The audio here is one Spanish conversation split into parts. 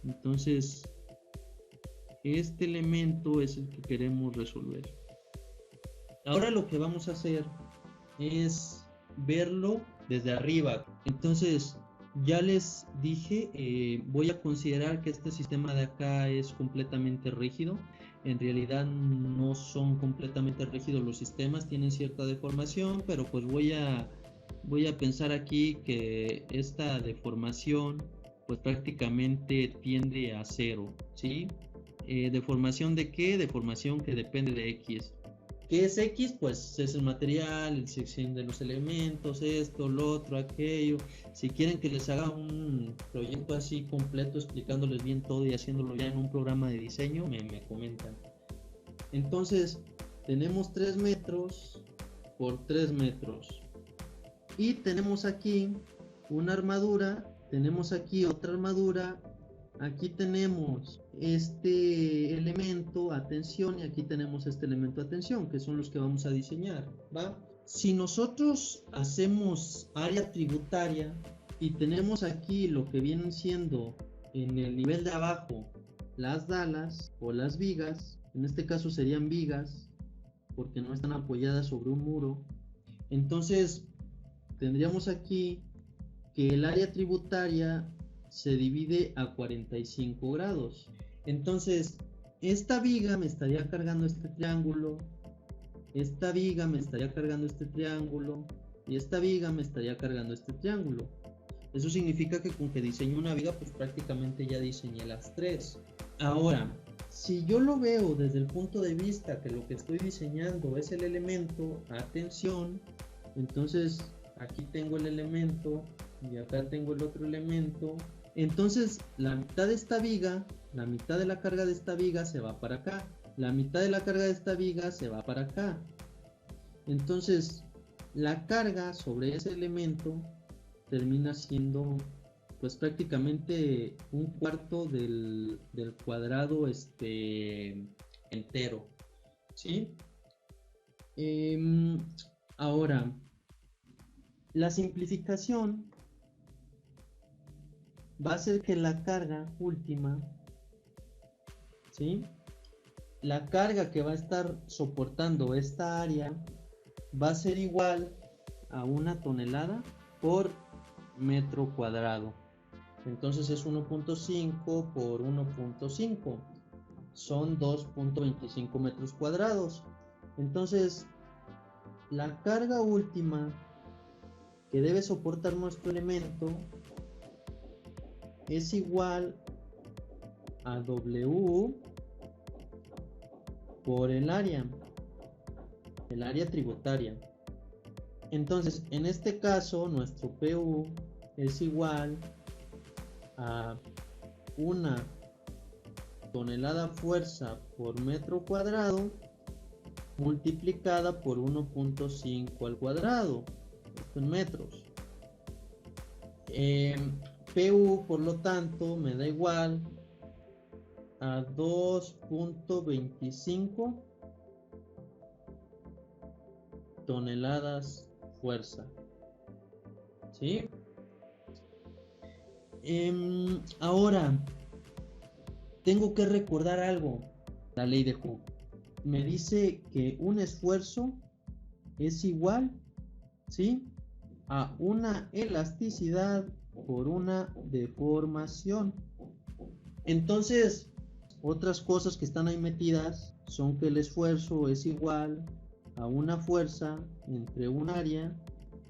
Entonces, este elemento es el que queremos resolver. Ahora lo que vamos a hacer es verlo desde arriba. Entonces, ya les dije, voy a considerar que este sistema de acá es completamente rígido. En realidad no son completamente rígidos los sistemas, tienen cierta deformación, pero pues voy a pensar aquí que esta deformación pues prácticamente tiende a cero, ¿sí? ¿Deformación de qué? Deformación que depende de X. ¿Qué es X? Pues es el material, el sección de los elementos, esto, lo otro, aquello. Si quieren que les haga un proyecto así completo explicándoles bien todo y haciéndolo ya en un programa de diseño, me comentan. Entonces, tenemos 3 metros por 3 metros. Y tenemos aquí una armadura, tenemos aquí otra armadura, aquí tenemos este elemento atención y aquí tenemos este elemento atención, que son los que vamos a diseñar, ¿va? Si nosotros hacemos área tributaria y tenemos aquí lo que vienen siendo en el nivel de abajo las dalas o las vigas, en este caso serían vigas porque no están apoyadas sobre un muro, entonces tendríamos aquí que el área tributaria se divide a 45 grados. Entonces, esta viga me estaría cargando este triángulo, esta viga me estaría cargando este triángulo y esta viga me estaría cargando este triángulo. Eso significa que con que diseño una viga, pues prácticamente ya diseñé las tres. Ahora, si yo lo veo desde el punto de vista que lo que estoy diseñando es el elemento atención, entonces aquí tengo el elemento y acá tengo el otro elemento. Entonces la mitad de esta viga, la mitad de la carga de esta viga se va para acá, la mitad de la carga de esta viga se va para acá. Entonces la carga sobre ese elemento termina siendo pues prácticamente un cuarto del cuadrado entero, ¿sí? Ahora, la simplificación va a ser que la carga última, ¿sí? La carga que va a estar soportando esta área va a ser igual a 1 tonelada por metro cuadrado. Entonces es 1.5 por 1.5. Son 2.25 metros cuadrados. Entonces, la carga última que debe soportar nuestro elemento es igual a W por el área tributaria. Entonces, en este caso, nuestro PU es igual a 1 tonelada fuerza por metro cuadrado multiplicada por 1.5 al cuadrado, esto en metros. PU, por lo tanto, me da igual a 2.25 toneladas fuerza, ¿sí? Ahora, tengo que recordar algo, la ley de Hooke. Me dice que un esfuerzo es igual, ¿sí?, a una elasticidad por una deformación. Entonces, otras cosas que están ahí metidas son que el esfuerzo es igual a una fuerza entre un área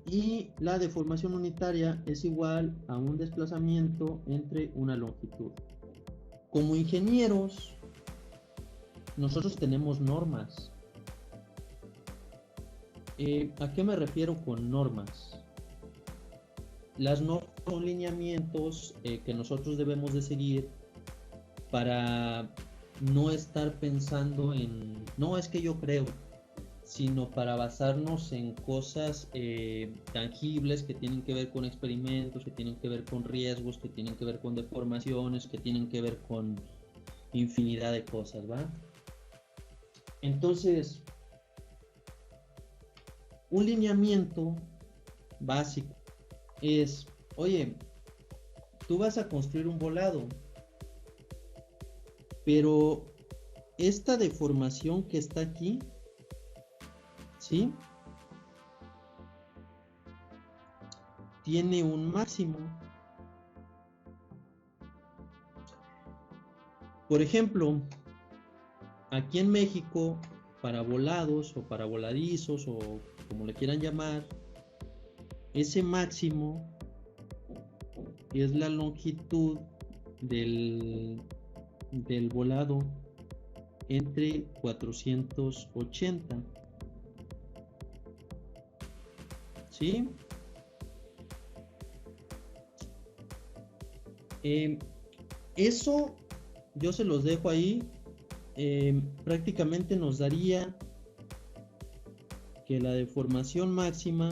y la deformación unitaria es igual a un desplazamiento entre una longitud. Como ingenieros, nosotros tenemos normas. ¿A qué me refiero con normas? Las normas son lineamientos que nosotros debemos de seguir para no estar pensando en, no es que yo creo, sino para basarnos en cosas tangibles que tienen que ver con experimentos, que tienen que ver con riesgos, que tienen que ver con deformaciones, que tienen que ver con infinidad de cosas, ¿va? Entonces, un lineamiento básico es, oye, tú vas a construir un volado, Pero esta deformación que está aquí, ¿sí? Tiene un máximo. Por ejemplo, aquí en México, para volados o para voladizos o como le quieran llamar, ese máximo es la longitud del volado entre 480, ¿sí? Eso yo se los dejo ahí. Prácticamente nos daría que la deformación máxima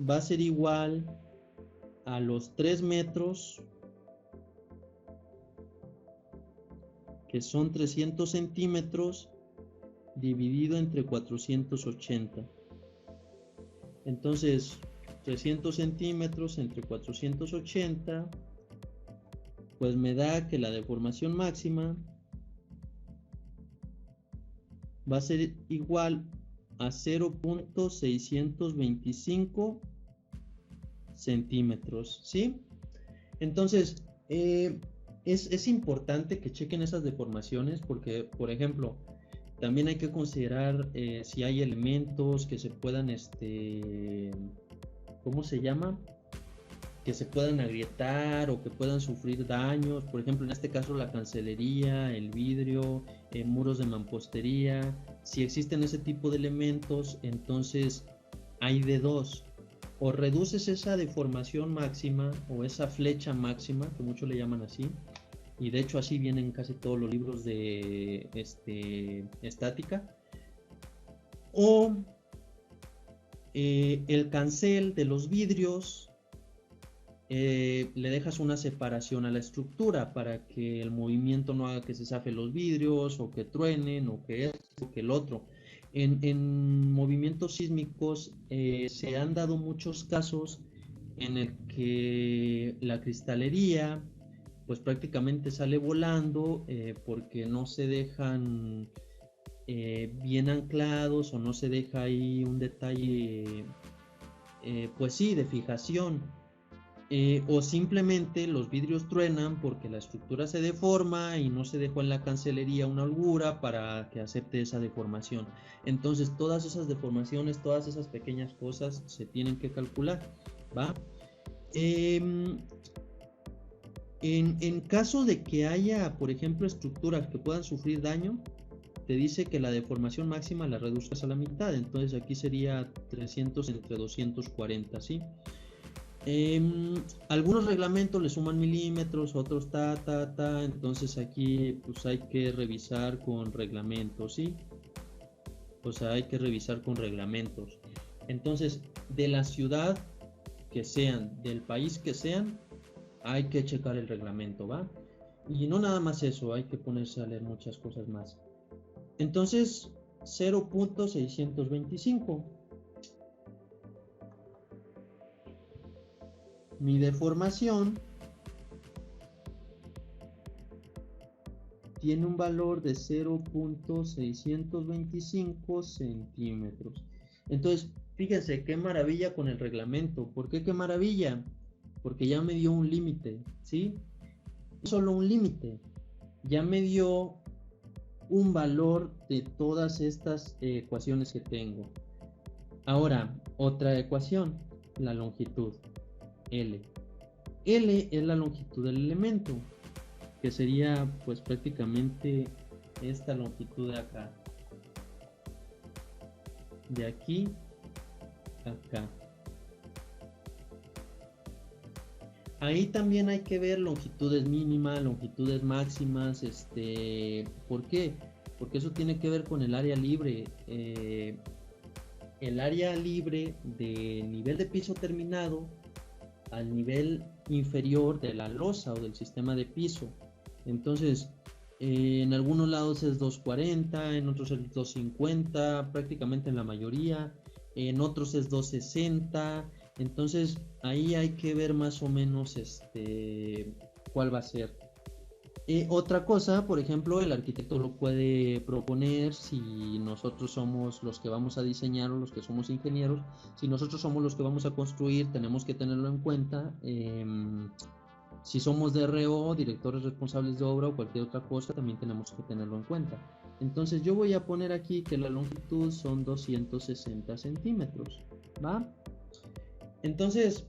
va a ser igual a los 3 metros, que son 300 centímetros, dividido entre 480. Entonces, 300 centímetros entre 480, pues me da que la deformación máxima va a ser igual a 0.625 centímetros, ¿sí? Entonces, es importante que chequen esas deformaciones porque, por ejemplo, también hay que considerar si hay elementos que se puedan, ¿cómo se llama? Que se puedan agrietar o que puedan sufrir daños. Por ejemplo, en este caso la cancelería, el vidrio, muros de mampostería. Si existen ese tipo de elementos, entonces hay de dos: o reduces esa deformación máxima o esa flecha máxima, que muchos le llaman así, y de hecho así vienen casi todos los libros de estática, o el cancel de los vidrios, le dejas una separación a la estructura para que el movimiento no haga que se zafen los vidrios o que truenen o que esto o que el otro. En movimientos sísmicos se han dado muchos casos en el que la cristalería pues prácticamente sale volando porque no se dejan bien anclados o no se deja ahí un detalle pues sí, de fijación. O simplemente los vidrios truenan porque la estructura se deforma y no se dejó en la cancelería una holgura para que acepte esa deformación. Entonces todas esas deformaciones, todas esas pequeñas cosas se tienen que calcular, ¿va? En caso de que haya, por ejemplo, estructuras que puedan sufrir daño, te dice que la deformación máxima la reduzcas a la mitad. Entonces aquí sería 300 entre 240, ¿sí? Algunos reglamentos le suman milímetros, otros entonces aquí pues hay que revisar con reglamentos, ¿sí? O sea, hay que revisar con reglamentos. Entonces, de la ciudad que sean, del país que sean, hay que checar el reglamento, ¿va? Y no nada más eso, hay que ponerse a leer muchas cosas más. Entonces, 0.625. Mi deformación tiene un valor de 0.625 centímetros. Entonces, fíjense qué maravilla con el reglamento. ¿Por qué qué maravilla? Porque ya me dio un límite, ¿sí? No solo un límite, ya me dio un valor de todas estas ecuaciones que tengo. Ahora, otra ecuación, la longitud, L. L es la longitud del elemento, que sería pues prácticamente esta longitud de acá, de aquí a acá. Ahí también hay que ver longitudes mínimas, longitudes máximas, ¿por qué? Porque eso tiene que ver con el área libre. El área libre de nivel de piso terminado al nivel inferior de la losa o del sistema de piso. Entonces, en algunos lados es 240, en otros es 250, prácticamente en la mayoría, en otros es 260. Entonces, ahí hay que ver más o menos cuál va a ser. Otra cosa, por ejemplo, el arquitecto lo puede proponer si nosotros somos los que vamos a diseñar o los que somos ingenieros. Si nosotros somos los que vamos a construir, tenemos que tenerlo en cuenta. Si somos DRO, directores responsables de obra o cualquier otra cosa, también tenemos que tenerlo en cuenta. Entonces yo voy a poner aquí que la longitud son 260 centímetros, ¿va? Entonces,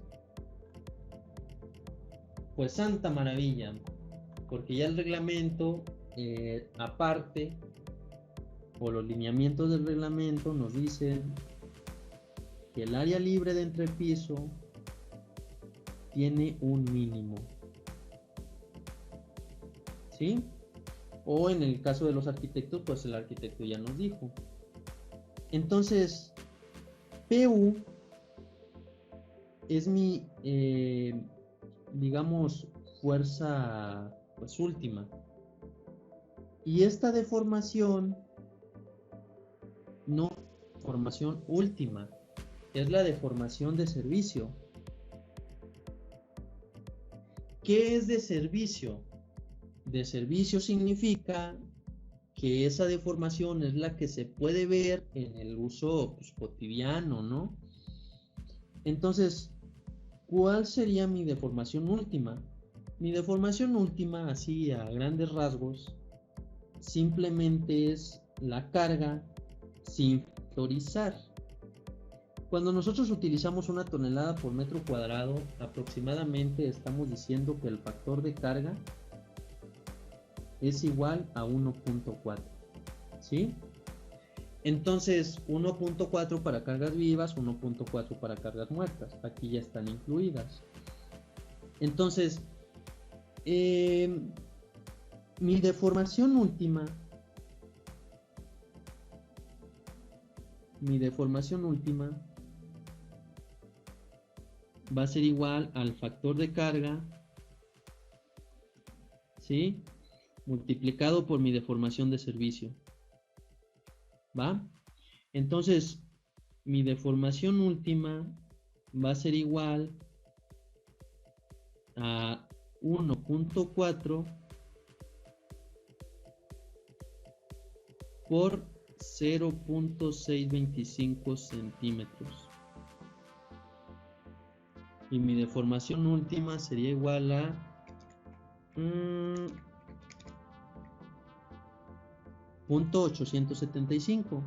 pues santa maravilla, porque ya el reglamento, aparte, o los lineamientos del reglamento nos dicen que el área libre de entrepiso tiene un mínimo, ¿sí? O en el caso de los arquitectos, pues el arquitecto ya nos dijo. Entonces, PU es mi, digamos, fuerza pues última. Y esta deformación no es deformación última, es la deformación de servicio. ¿Qué es de servicio? De servicio significa que esa deformación es la que se puede ver en el uso pues, cotidiano, ¿no? Entonces, ¿cuál sería mi deformación última? Mi deformación última, así a grandes rasgos, simplemente es la carga sin factorizar. Cuando nosotros utilizamos 1 tonelada por metro cuadrado, aproximadamente estamos diciendo que el factor de carga es igual a 1.4, ¿sí? Entonces, 1.4 para cargas vivas, 1.4 para cargas muertas. Aquí ya están incluidas. Entonces, mi deformación última va a ser igual al factor de carga, ¿sí? Multiplicado por mi deformación de servicio, ¿va? Entonces, mi deformación última va a ser igual a 1.4 por 0.625 centímetros. Y mi deformación última sería igual a 0.875.